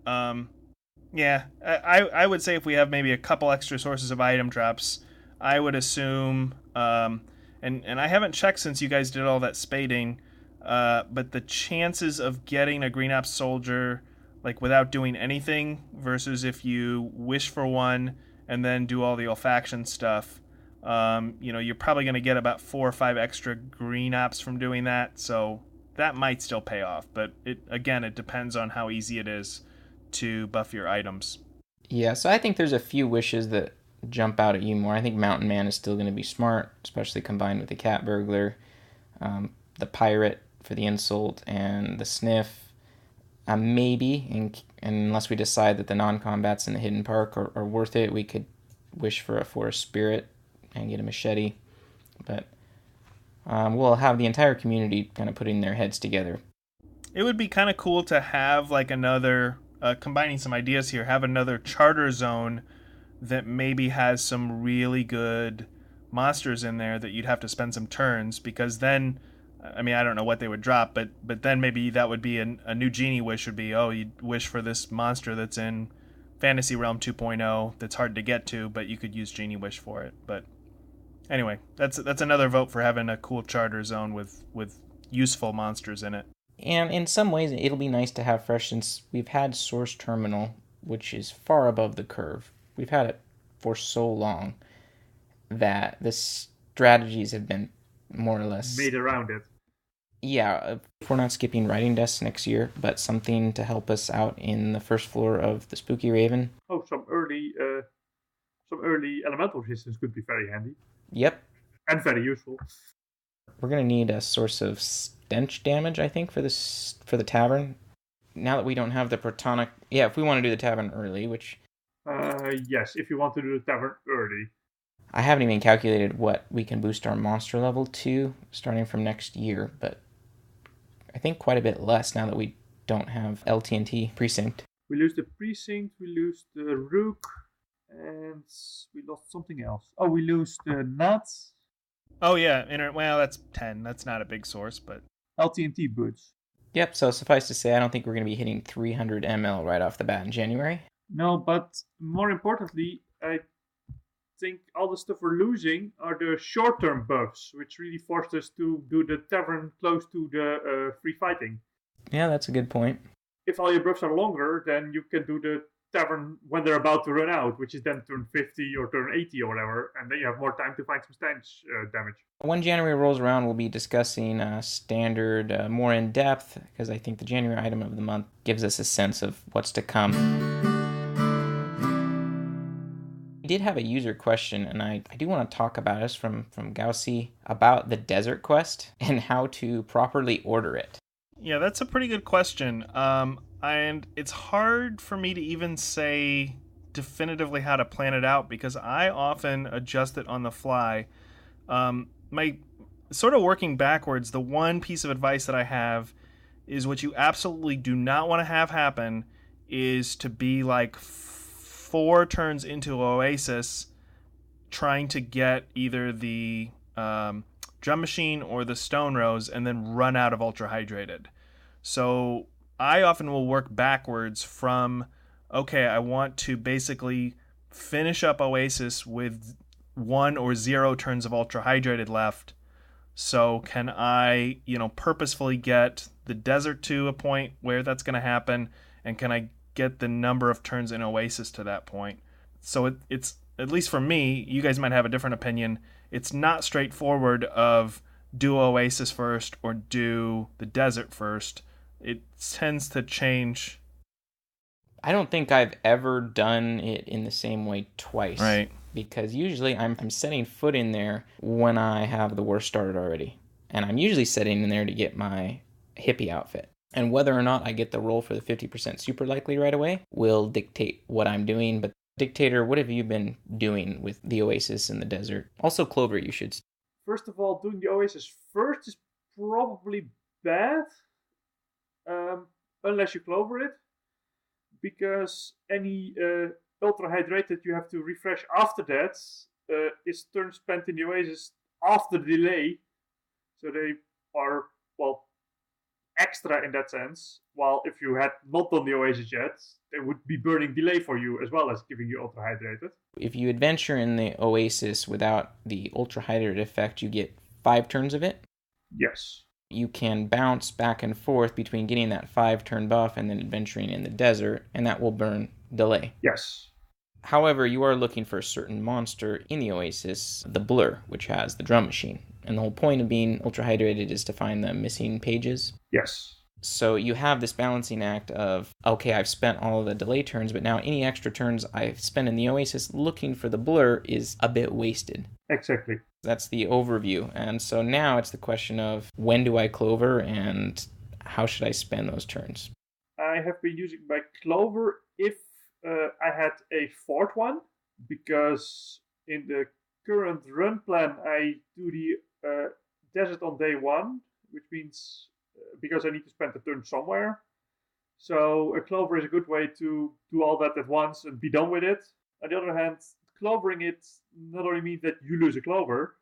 Yeah, I would say if we have maybe a couple extra sources of item drops, I would assume, and I haven't checked since you guys did all that spading, but the chances of getting a Green Ops soldier like without doing anything versus if you wish for one and then do all the olfaction stuff, you're probably going to get about 4 or 5 extra Green Ops from doing that, so that might still pay off, but it depends on how easy it is to buff your items. Yeah, so I think there's a few wishes that jump out at you more. I think Mountain Man is still going to be smart, especially combined with the Cat Burglar, the Pirate for the insult, and the Sniff. Maybe, and unless we decide that the non-combats in the Hidden Park are worth it, we could wish for a Forest Spirit and get a machete. But we'll have the entire community kind of putting their heads together. It would be kind of cool to have like another, combining some ideas here, have another charter zone that maybe has some really good monsters in there that you'd have to spend some turns, because then, I mean, I don't know what they would drop, but then maybe that would be a new genie wish would be, oh, you'd wish for this monster that's in Fantasy Realm 2.0 that's hard to get to, but you could use genie wish for it. But anyway, that's another vote for having a cool charter zone with useful monsters in it. And in some ways, it'll be nice to have fresh, since we've had Source Terminal, which is far above the curve. We've had it for so long that the strategies have been more or less made around it. Yeah, if we're not skipping writing desks next year, but something to help us out in the first floor of the Spooky Raven. Oh, some early elemental resistance could be very handy. Yep. And very useful. We're gonna need a source of stench damage, I think, for the tavern. Now that we don't have the protonic, if we want to do the tavern early, which yes, if you want to do the tavern early. I haven't even calculated what we can boost our monster level to starting from next year, but I think quite a bit less now that we don't have LTNT precinct. We lose the precinct, we lose the rook, and we lost something else. Oh, we lose the nuts. Oh yeah, well, that's 10. That's not a big source, but LTNT boots. Yep, so suffice to say, I don't think we're going to be hitting 300 ML right off the bat in January. No, but more importantly, I think all the stuff we're losing are the short-term buffs, which really forced us to do the tavern close to the free fighting. Yeah, that's a good point. If all your buffs are longer, then you can do the tavern when they're about to run out, which is then turn 50 or turn 80 or whatever, and then you have more time to find some stench damage. When January rolls around, we'll be discussing standard more in depth, because I think the January item of the month gives us a sense of what's to come. We did have a user question, and I do want to talk about this from Gaussy about the desert quest and how to properly order it. Yeah, that's a pretty good question. And it's hard for me to even say definitively how to plan it out because I often adjust it on the fly. My sort of working backwards, the one piece of advice that I have is what you absolutely do not want to have happen is to be like 4 turns into Oasis trying to get either the drum machine or the stone rose and then run out of ultra hydrated. So I often will work backwards from, okay, I want to basically finish up Oasis with 1 or 0 turns of ultra hydrated left. So can I, purposefully get the desert to a point where that's going to happen, and can I get the number of turns in Oasis to that point? So it's, at least for me, you guys might have a different opinion, it's not straightforward of do Oasis first or do the desert first. It tends to change. I don't think I've ever done it in the same way twice. Right. Because usually I'm setting foot in there when I have the worst started already. And I'm usually setting in there to get my hippie outfit. And whether or not I get the roll for the 50% super likely right away will dictate what I'm doing. But Dictator, what have you been doing with the Oasis in the desert? Also Clover, you should. First of all, doing the Oasis first is probably bad. Unless you Clover it. Because any ultra hydrated you have to refresh after that is turns spent in the oasis after the delay. So they are, well, extra in that sense. While if you had not done the oasis yet, they would be burning delay for you as well as giving you ultra hydrated. If you adventure in the oasis without the ultra hydrated effect, you get 5 turns of it. Yes. You can bounce back and forth between getting that 5-turn buff and then adventuring in the desert, and that will burn delay. Yes. However, you are looking for a certain monster in the oasis, the blur, which has the drum machine. And the whole point of being ultra hydrated is to find the missing pages. Yes. So you have this balancing act of, okay, I've spent all of the delay turns, but now any extra turns I've spent in the oasis looking for the blur is a bit wasted. Exactly. That's the overview. And so now it's the question of when do I clover and how should I spend those turns? I have been using my clover if I had a fourth one, because in the current run plan I do the desert on day 1, which means because I need to spend a turn somewhere. So a clover is a good way to do all that at once and be done with it. On the other hand, clovering it not only means that you lose a clover,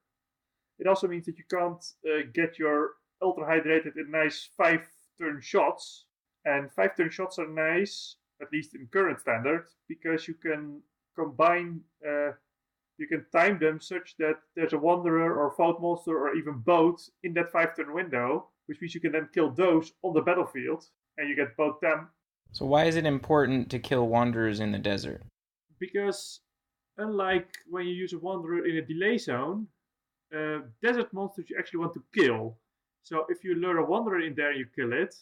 it also means that you can't get your ultra hydrated in nice 5-turn shots. And 5-turn shots are nice, at least in current standard, because you can combine, you can time them such that there's a wanderer or fout monster or even both in that 5-turn window, which means you can then kill those on the battlefield, and you get both them. So why is it important to kill wanderers in the desert? Because unlike when you use a wanderer in a delay zone, desert monsters you actually want to kill. So if you lure a wanderer in there and you kill it,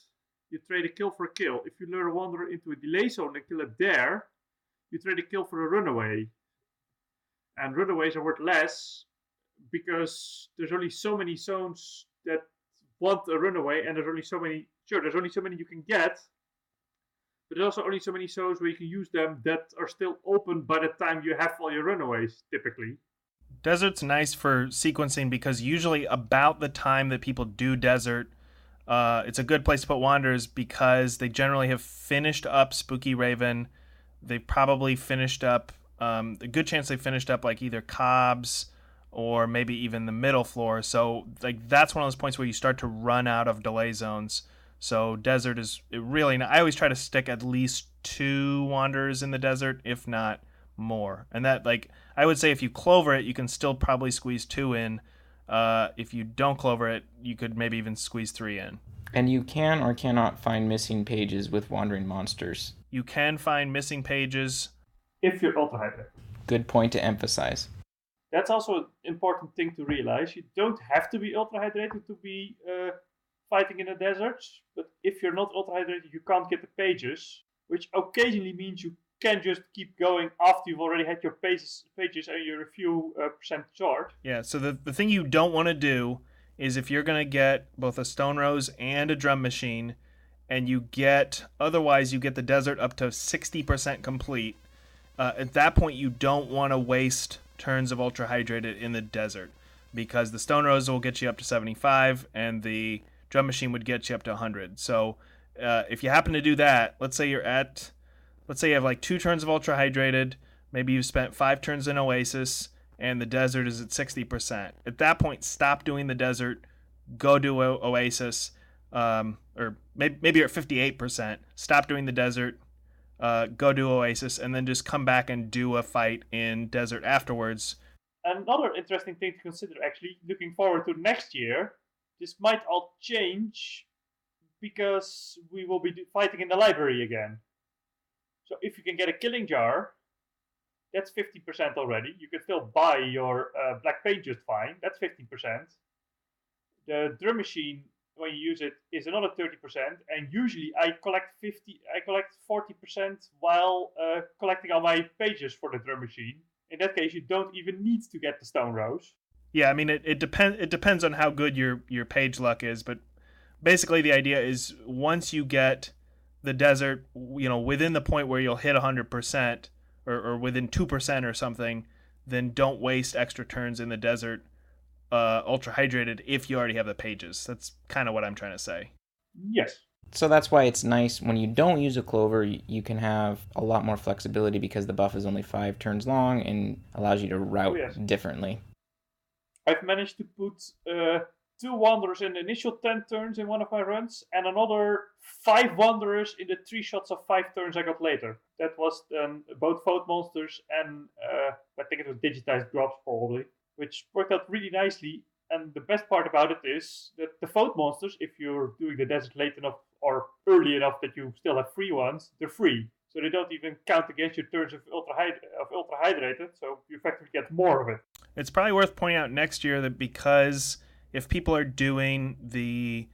you trade a kill for a kill. If you lure a wanderer into a delay zone and kill it there, you trade a kill for a runaway. And runaways are worth less because there's only so many zones that want a runaway, and there's only so many you can get, but there's also only so many zones where you can use them that are still open by the time you have all your runaways, typically. Desert's nice for sequencing because usually about the time that people do desert, it's a good place to put wanderers because they generally have finished up Spooky Raven. They've probably finished up, a good chance they finished up like either Cobb's or maybe even the middle floor. So like that's one of those points where you start to run out of delay zones. So desert is really, I always try to stick at least 2 wanderers in the desert, if not more. And that, like, I would say if you clover it, you can still probably squeeze 2 in. If you don't clover it, you could maybe even squeeze 3 in. And you can or cannot find missing pages with wandering monsters. You can find missing pages if you're ultra hydrated. Good point to emphasize. That's also an important thing to realize. You don't have to be ultra hydrated to be fighting in the deserts, but if you're not ultra hydrated, you can't get the pages, which occasionally means you can just keep going after you've already had your pages and you're a few percent short. Yeah, so the thing you don't want to do is if you're going to get both a Stone Rose and a Drum Machine, and you get the desert up to 60% complete, at that point you don't want to waste turns of ultra hydrated in the desert, because the Stone Rose will get you up to 75 and the Drum Machine would get you up to 100. So if you happen to do that, let's say you have like 2 turns of ultra hydrated, maybe you've spent 5 turns in Oasis, and the desert is at 60%. At that point, stop doing the desert, go do Oasis, or maybe you're at 58%, stop doing the desert, go do Oasis, and then just come back and do a fight in desert afterwards. Another interesting thing to consider, actually, looking forward to next year, this might all change because we will be fighting in the library again. So if you can get a killing jar, that's 50% already. You can still buy your black paint just fine. That's 50%. The drum machine, when you use it, is another 30%. And usually I collect 40% while collecting all my pages for the drum machine. In that case, you don't even need to get the Stone Rose. Yeah, I mean, it depends on how good your page luck is, but basically the idea is once you get the desert, within the point where you'll hit 100%, or within 2% or something, then don't waste extra turns in the desert ultra hydrated if you already have the pages. That's kind of what I'm trying to say. Yes. So that's why it's nice when you don't use a clover, you can have a lot more flexibility because the buff is only 5 turns long and allows you to route differently. I've managed to put 2 Wanderers in the initial 10 turns in one of my runs, and another 5 Wanderers in the 3 shots of 5 turns I got later. That was both Vote Monsters and I think it was Digitized Drops probably, which worked out really nicely. And the best part about it is that the Vote Monsters, if you're doing the desert late enough or early enough that you still have free ones, they're free. So they don't even count against your turns of ultra hydrated, so you effectively get more of it. It's probably worth pointing out next year that because if people are doing the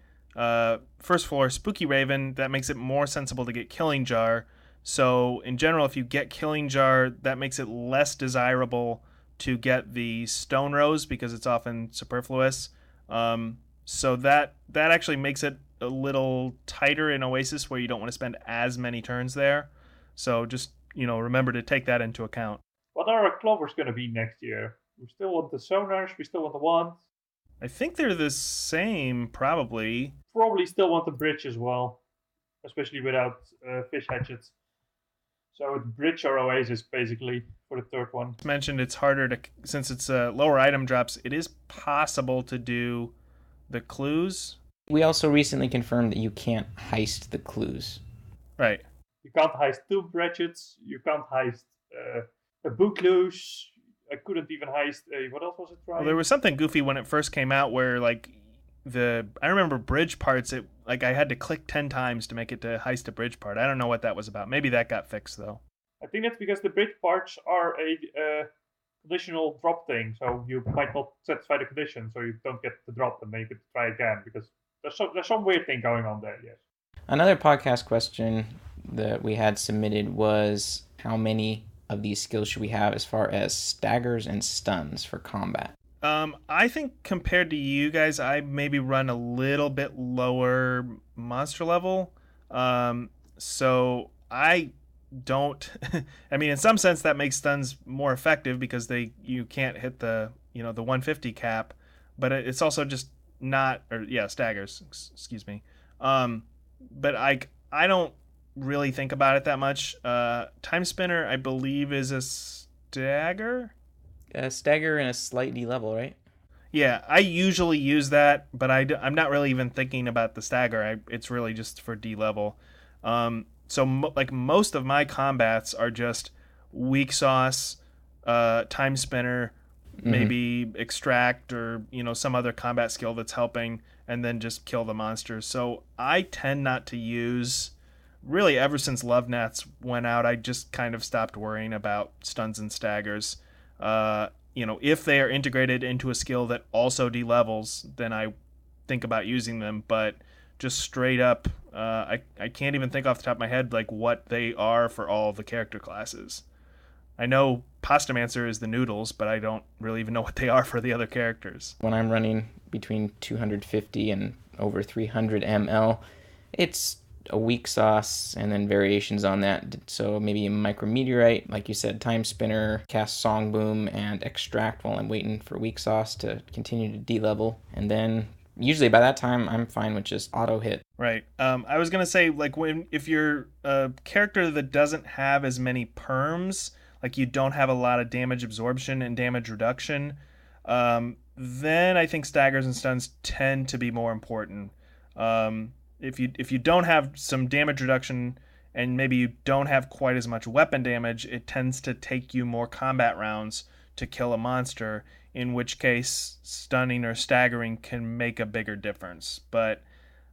first floor Spooky Raven, that makes it more sensible to get Killing Jar. So in general, if you get Killing Jar, that makes it less desirable to get the Stone Rose because it's often superfluous. So that actually makes it a little tighter in Oasis where you don't want to spend as many turns there. So just, remember to take that into account. What are our clovers going to be next year? We still want the sonars, we still want the wands. I think they're the same, probably. Probably still want the bridge as well, especially without fish hatchets. So it's bridge or Oasis, basically, for the third one. Mentioned it's harder to, since it's lower item drops, it is possible to do the clues. We also recently confirmed that you can't heist the clues. Right. You can't heist 2 bridges, you can't heist a book loose. I couldn't even heist what else was it, Ryan? Well, there was something goofy when it first came out where, I remember bridge parts, I had to click 10 times to make it to heist a bridge part. I don't know what that was about. Maybe that got fixed, though. I think that's because the bridge parts are a conditional drop thing, so you might not satisfy the condition, so you don't get the drop and then you get to try again, because there's some weird thing going on there, yes. Another podcast question that we had submitted was how many of these skills should we have as far as staggers and stuns for combat? I think compared to you guys, I maybe run a little bit lower monster level. So I don't. I mean, in some sense, that makes stuns more effective because you can't hit the the 150 cap, but it's also just not staggers. Excuse me. But I don't really think about it that much. Time Spinner, I believe, is a stagger. A stagger and a slight D level, right? Yeah, I usually use that, but I'm not really even thinking about the stagger. It's really just for D level. So most of my combats are just weak sauce, Time Spinner, maybe extract or some other combat skill that's helping, and then just kill the monsters. So I tend not to use. Really, ever since Love Gnats went out, I just kind of stopped worrying about stuns and staggers. If they are integrated into a skill that also delevels, then I think about using them. But just straight up, I can't even think off the top of my head what they are for all of the character classes. I know Pastamancer is the noodles, but I don't really even know what they are for the other characters. When I'm running between 250 and over 300 ml, it's a weak sauce and then variations on that. So maybe a micrometeorite, like you said, Time Spinner, cast Song Boom, and extract while I'm waiting for weak sauce to continue to D-level. And then usually by that time, I'm fine with just auto hit. Right. I was going to say, if you're a character that doesn't have as many perms, you don't have a lot of damage absorption and damage reduction, then I think staggers and stuns tend to be more important. If you don't have some damage reduction and maybe you don't have quite as much weapon damage, it tends to take you more combat rounds to kill a monster, in which case stunning or staggering can make a bigger difference. But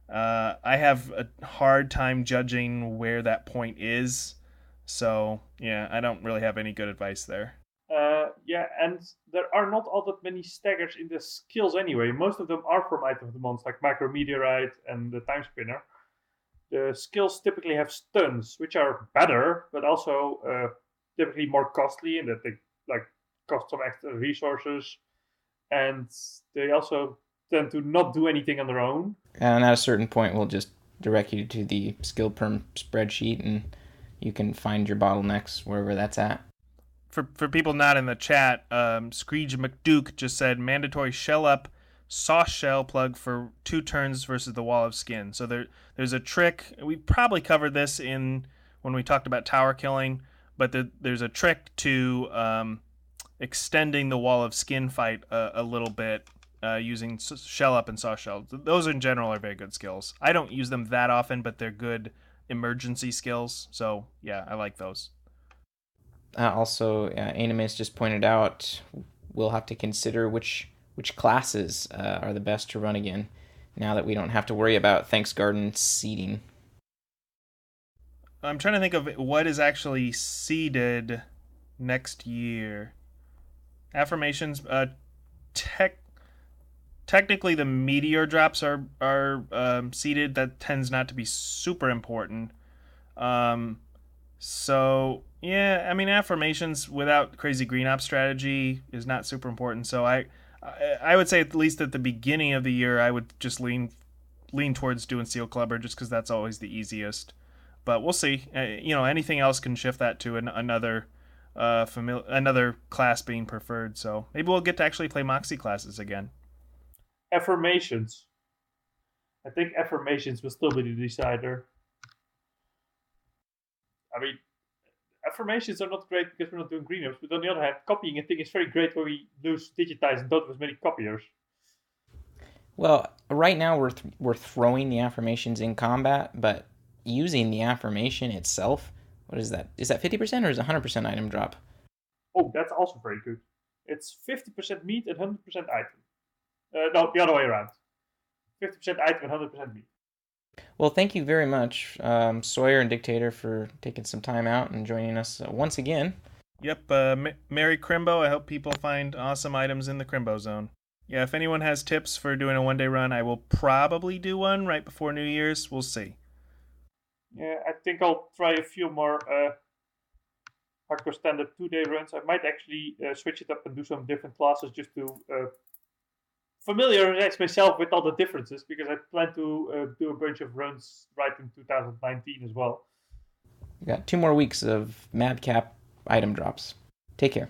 I have a hard time judging where that point is. So, yeah, I don't really have any good advice there. And there are not all that many staggers in the skills anyway. Most of them are from Item of the Month, like Micrometeorite and the Time Spinner. The skills typically have stuns, which are better, but also typically more costly in that they cost some extra resources. And they also tend to not do anything on their own. And at a certain point, we'll just direct you to the skill perm spreadsheet, and you can find your bottlenecks wherever that's at. For people not in the chat, Screege McDuke just said mandatory shell up sauce shell plug for 2 turns versus the wall of skin. So there's a trick. We probably covered this in when we talked about tower killing, but there's a trick to extending the wall of skin fight a little bit using shell up and sauce shell. Those in general are very good skills. I don't use them that often, but they're good emergency skills. So yeah, I like those. Also, Animus just pointed out we'll have to consider which classes are the best to run again, now that we don't have to worry about Thanks Garden seeding. I'm trying to think of what is actually seeded next year. Affirmations, technically the meteor drops are seeded. That tends not to be super important. So yeah, I mean, affirmations without crazy green op strategy is not super important. So I would say at least at the beginning of the year I would just lean towards doing Seal Clubber just because that's always the easiest. But we'll see. Anything else can shift that to another class being preferred. So maybe we'll get to actually play Moxie classes again. Affirmations. I think affirmations will still be the decider. I mean, affirmations are not great because we're not doing green ups, but on the other hand, copying a thing is very great when we lose digitize and don't have as many copiers. Well, right now we're throwing the affirmations in combat, but using the affirmation itself, what is that? Is that 50% or is it 100% item drop? Oh, that's also very good. It's 50% meat and 100% item. No, the other way around. 50% item and 100% meat. Well, thank you very much, Sawyer and Dictator, for taking some time out and joining us once again. Yep, Merry Crimbo. I hope people find awesome items in the Crimbo Zone. Yeah, if anyone has tips for doing a one-day run, I will probably do one right before New Year's. We'll see. Yeah, I think I'll try a few more hardcore standard 2-day runs. I might actually switch it up and do some different classes just to familiarize myself with all the differences, because I plan to do a bunch of runs right in 2019 as well. We got 2 more weeks of madcap item drops. Take care.